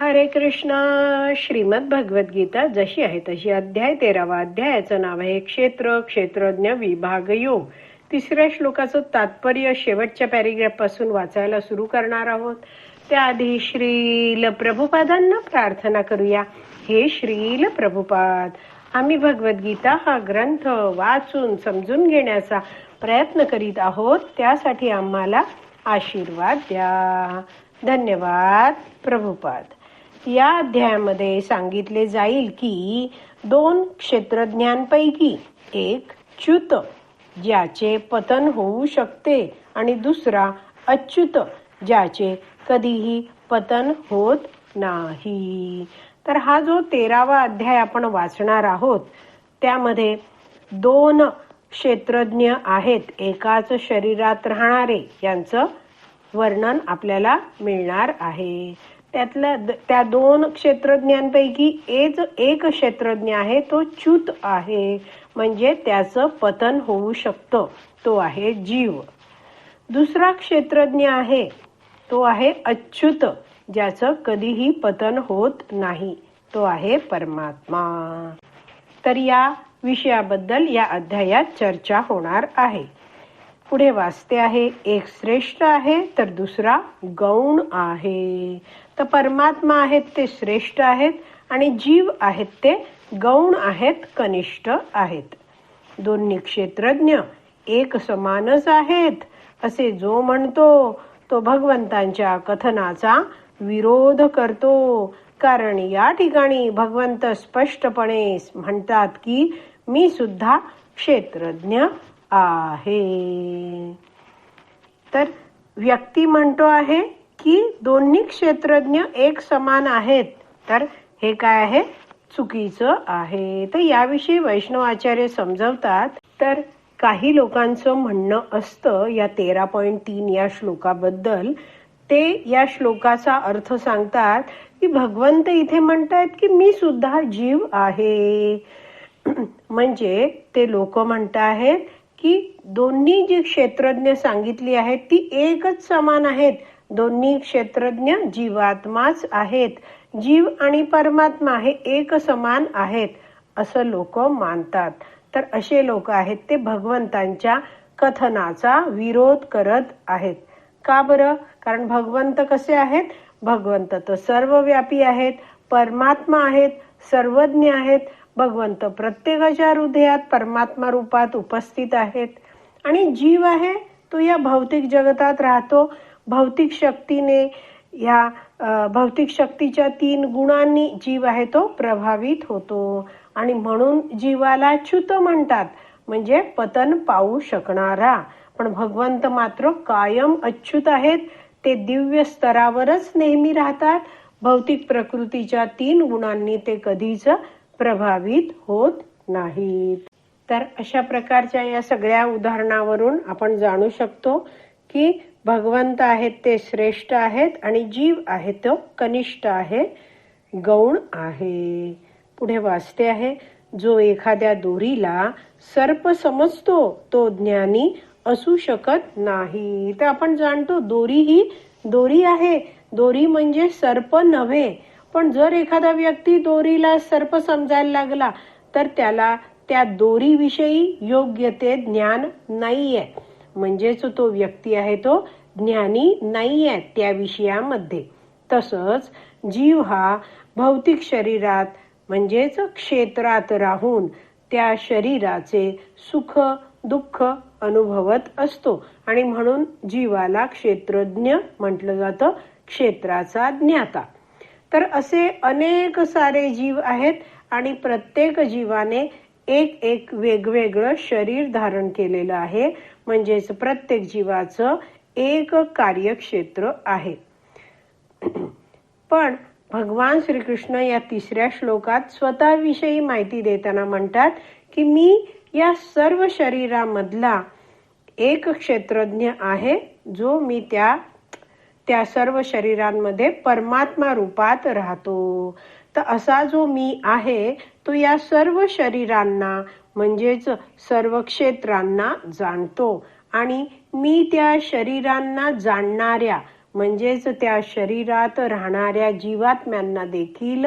हरे कृष्णा. श्रीमद भगवद्गीता जशी आहे तशी अध्याय 13वा. अध्यायाचं नाव आहे क्षेत्र क्षेत्रज्ञ विभाग योग. तिसऱ्या श्लोकाचं तात्पर्य शेवटच्या पॅरेग्राफ पासून वाचायला सुरू करणार आहोत. त्याआधी श्रील प्रभुपादांना प्रार्थना करूया. हे श्रील प्रभुपाद, आम्ही भगवद्गीता हा ग्रंथ वाचून समजून घेण्याचा प्रयत्न करीत आहोत. त्यासाठी आम्हाला आशीर्वाद द्या. धन्यवाद प्रभुपाद. या अध्यायामध्ये सांगितले जाईल की 2 क्षेत्रज्ञांपैकी एक च्युत, ज्याचे पतन होऊ शकते, आणि दुसरा अच्युत, ज्याचे कधीही पतन होत नाही. तर हा जो 13वा अध्याय आपण वाचणार आहोत, त्यामध्ये 2 क्षेत्रज्ञ आहेत, एकाच शरीरात राहणारे, यांचं वर्णन आपल्याला मिळणार आहे. त्या 2 क्षेत्रज्ञांपैकी एक क्षेत्रज्ञ आहे, तो च्युत आहे, म्हणजे त्याचं पतन होऊ शकतं, तो आहे जीव. दुसरा क्षेत्रज्ञ आहे, तो आहे अच्युत, ज्याचं कधीही पतन होत नाही, तो आहे परमात्मा. तर या विषयाबद्दल या अध्यायात चर्चा होणार आहे. पुढे वाचते आहे, एक श्रेष्ठ आहे तर दुसरा गौण आहे. तर परमात्मा आहेत ते श्रेष्ठ आहेत, आणि जीव आहेत ते गौण आहेत, कनिष्ठ आहेत. दोन्ही क्षेत्रज्ञ एक समानच आहेत असे जो म्हणतो, तो भगवंतांच्या कथनाचा विरोध करतो. कारण या ठिकाणी भगवंत स्पष्टपणे म्हणतात की मी सुद्धा क्षेत्रज्ञ आहे. तर व्यक्ती म्हणतो आहे की दोन्ही क्षेत्रज्ञ एक समान आहेत, तर हे काय आहे, चुकीचं आहे. तर याविषयी वैष्णवाचार्य समजवतात. तर काही लोकांचं म्हणणं असतं या 13.3 या श्लोकाबद्दल. ते या श्लोकाचा अर्थ सांगतात की भगवंत इथे म्हणतात की मी सुद्धा जीव आहे. म्हणजे ते लोक म्हणत आहेत की दोन्ही जी क्षेत्रज्ञ सांगितली आहेत ती एकच समान आहेत. दोन्ही क्षेत्रज्ञ जीवात्माच आहेत. जीव आणि परमात्मा हे एक समान आहेत असं लोक मानतात. तर असे लोक आहेत ते भगवंतांच्या कथनाचा विरोध करत आहेत. का बरं? कारण भगवंत कसे आहेत? भगवंत तर सर्वव्यापी आहेत, परमात्मा आहेत, सर्वज्ञ आहेत. भगवंत प्रत्येकाच्या हृदयात परमात्मा रूपात उपस्थित आहेत. आणि जीव आहे तो या भौतिक जगतात राहतो. भौतिक शक्तीने, या भौतिक शक्तीच्या 3 गुणांनी जीव आहे तो प्रभावित होतो. आणि म्हणून जीवाला च्युत म्हणतात, म्हणजे पतन पावू शकणारा. पण भगवंत मात्र कायम अच्युत आहेत. ते दिव्य स्तरावरच नेहमी राहतात. भौतिक प्रकृतीच्या 3 गुणांनी ते कधीच प्रभावित होत नाहीत. तर अशा प्रकारच्या या सगळ्या उदाहरणावरून आपण जाणू शकतो की भगवंत आहेत ते श्रेष्ठ आहेत, आणि जीव आहे तो कनिष्ठ आहे, गौण आहे. पुढे वाचते आहे, जो एखाद्या दोरीला सर्प समजतो तो ज्ञानी असू शकत नाही. तर आपण जाणतो दोरी ही दोरी आहे. दोरी म्हणजे सर्प नव्हे. पण जर एखादा व्यक्ती दोरीला सर्प समजायला लागला तर त्याला त्या दोरीविषयी योग्य ते ज्ञान नाहीये. म्हणजेच तो व्यक्ती आहे तो ज्ञानी नाहीये त्या विषयामध्ये. तसंच जीव हा भौतिक शरीरात म्हणजेच क्षेत्रात राहून त्या शरीराचे सुख दुःख अनुभवत असतो, आणि म्हणून जीवाला क्षेत्रज्ञ म्हटलं जातं, क्षेत्राचा ज्ञाता. तर असे अनेक सारे जीव आहेत, आणि प्रत्येक जीवाने एक वेगवेगळं शरीर धारण केलेलं आहे. म्हणजेच प्रत्येक जीवाचं एक कार्यक्षेत्र आहे. पण भगवान श्रीकृष्ण या 3ऱ्या श्लोकात स्वतःविषयी माहिती देताना म्हणतात की मी या सर्व शरीरामधला एक क्षेत्रज्ञ आहे, जो मी त्या सर्व शरीरांमध्ये परमात्मा रूपात राहतो. तर असा जो मी आहे तो या सर्व शरीरांना म्हणजेच सर्व क्षेत्रांना जाणतो, आणि मी त्या शरीरांना जाणणाऱ्या म्हणजेच त्या शरीरात राहणाऱ्या जीवात्म्यांना देखील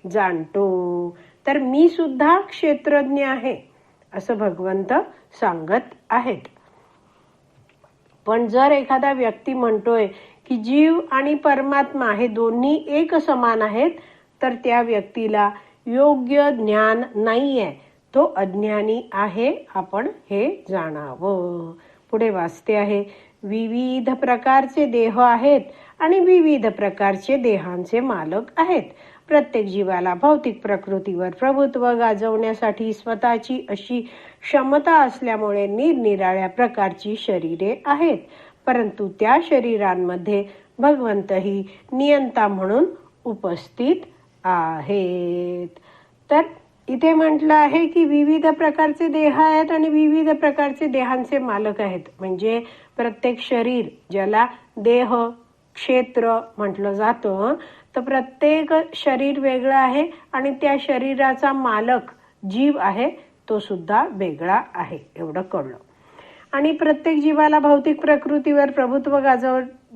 जाणतो. तर मी सुद्धा क्षेत्रज्ञ आहे असं भगवंत सांगत आहेत. पण जर एखादा व्यक्ती म्हणतोय की जीव आणि परमात्मा हे दोन्ही एक समान आहेत, तर त्या व्यक्तीला योग्य ज्ञान नाहीये, तो अज्ञानी आहे, आपण हे जाणावं. पुढे वाचते आहे, विविध प्रकारचे देह आहेत आणि विविध प्रकारचे देहांचे मालक आहेत. प्रत्येक जीवाला भौतिक प्रकृतीवर प्रभुत्व गाजवण्यासाठी स्वतःची अशी क्षमता असल्यामुळे निरनिराळ्या प्रकारची शरीरे आहेत. परंतु त्या शरीरांमध्ये भगवंतही नियंता म्हणून उपस्थित आहेत. तर इथे म्हटलं आहे की विविध प्रकारचे देह आहेत आणि विविध प्रकारचे देहांचे मालक आहेत. म्हणजे प्रत्येक शरीर, ज्याला देह क्षेत्र म्हटलं जातं, तर प्रत्येक शरीर वेगळं आहे आणि त्या शरीराचा मालक जीव आहे, तो सुद्धा वेगळा आहे, एवढं कळलं. आणि प्रत्येक जीवाला भौतिक प्रकृतीवर प्रभुत्व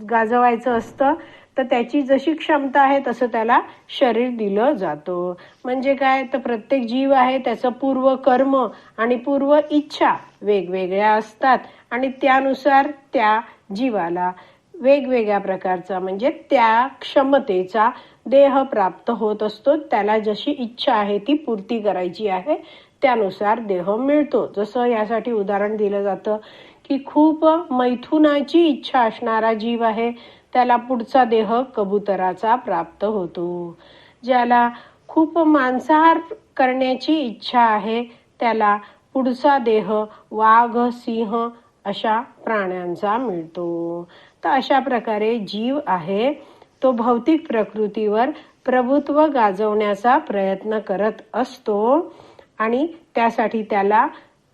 गाजवायचं असतं, तर त्याची जशी क्षमता आहे तसं त्याला शरीर दिलं जातं. म्हणजे काय, तर प्रत्येक जीव आहे त्याचं पूर्व कर्म आणि पूर्व इच्छा वेगवेगळ्या असतात आणि त्यानुसार त्या जीवाला वेगवेगळ्या प्रकारचा म्हणजे त्या क्षमतेचा देह प्राप्त होत असतो. त्याला जशी इच्छा आहे ती पूर्ती करायची आहे त्यानुसार देह मिळतो. जसं यासाठी उदाहरण दिलं जातं की खूप मैथुनाची इच्छा असणारा जीव आहे, त्याला पुढचा देह कबुतराचा प्राप्त होतो. ज्याला खूप मांसाहार करण्याची इच्छा आहे, त्याला पुढचा देह वाघ, सिंह अशा प्राण्यांचा मिळतो. तर अशा प्रकारे जीव आहे तो भौतिक प्रकृतीवर प्रभुत्व गाजवण्याचा प्रयत्न करत असतो आणि त्यासाठी त्याला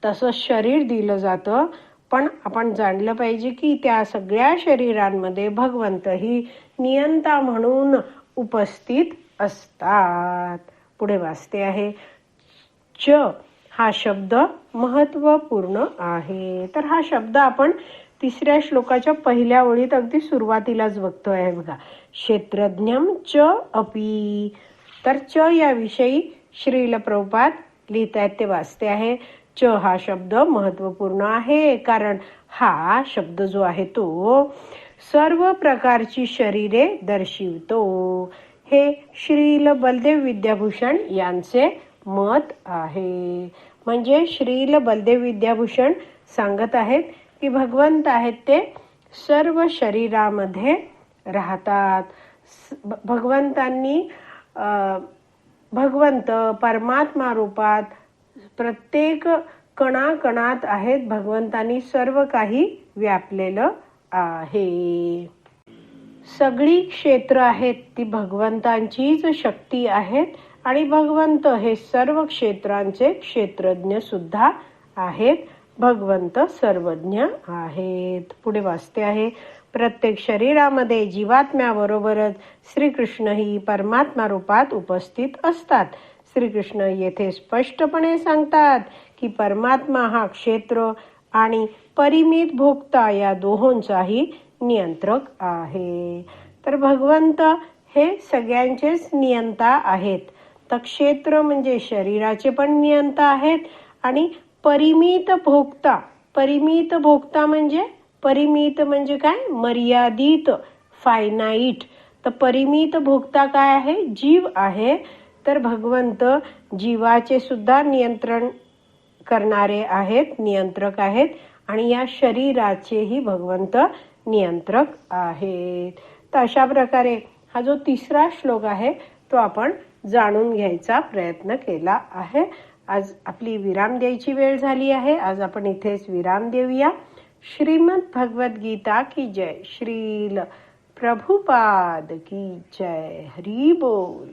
तसं शरीर दिलं जातं. पण आपण जाणलं पाहिजे की त्या सगळ्या शरीरांमध्ये भगवंतही नियंता म्हणून उपस्थित असतात. पुढे वाचते आहे, च हा शब्द महत्वपूर्ण आहे. तर हा शब्द आपण तिसऱ्या श्लोकाच्या पहिल्या ओळीत अगदी सुरुवातीलाच बघतोय आहे बघा, क्षेत्रज्ञम च अपि. तर च याविषयी श्रील प्रभुपाद लिहितायत, ते वाचते आहे. च हा शब्द महत्वपूर्ण आहे कारण हा शब्द जो आहे तो सर्व प्रकारची शरीरे दर्शवितो. हे श्रील बलदेव विद्याभूषण यांचे मत आहे. म्हणजे श्रील बलदेव विद्याभूषण सांगत आहेत की भगवंत आहेत ते सर्व शरीरामध्ये राहतात. भगवंत परमात्मा रूपात प्रत्येक कणाकणात आहेत. भगवंतांनी सर्व काही व्यापलेलं आहे. सगळी क्षेत्र आहेत ती भगवंतांचीच शक्ती आहेत आणि भगवंत हे सर्व क्षेत्रांचे क्षेत्रज्ञ सुद्धा आहेत. भगवंत सर्वज्ञ आहेत. पुढे वाचते आहे, प्रत्येक शरीरामध्ये जीवात्म्याबरोबरच श्रीकृष्णही परमात्मा रूपात उपस्थित असतात. श्रीकृष्ण येथे स्पष्टपणे सांगतात की परमात्मा हा क्षेत्र आणि परिमित भोक्ता या दोहोंचाही नियंत्रक आहे. तर भगवंत हे सगळ्यांचेच नियंता आहेत. तर क्षेत्र म्हणजे शरीराचे पण नियंता आहेत आणि परिमित भोक्ता म्हणजे परिमित म्हणजे काय, मर्यादित, फायनाईट. तर परिमित भोक्ता काय आहे, जीव आहे. तर भगवंत जीवाचे सुद्धा नियंत्रण करणारे आहेत, नियंत्रक आहेत आणि या शरीराचेही भगवंत नियंत्रक आहेत. तर अशा प्रकारे हा जो तिसरा श्लोक आहे तो आपण जाणून घ्यायचा प्रयत्न केला आहे. आज आपली विराम द्यायची वेळ झाली आहे. आज आपण इथेच विराम देऊया. श्रीमद भगवद गीता की जय. श्रील प्रभुपाद की जय. हरी बोल.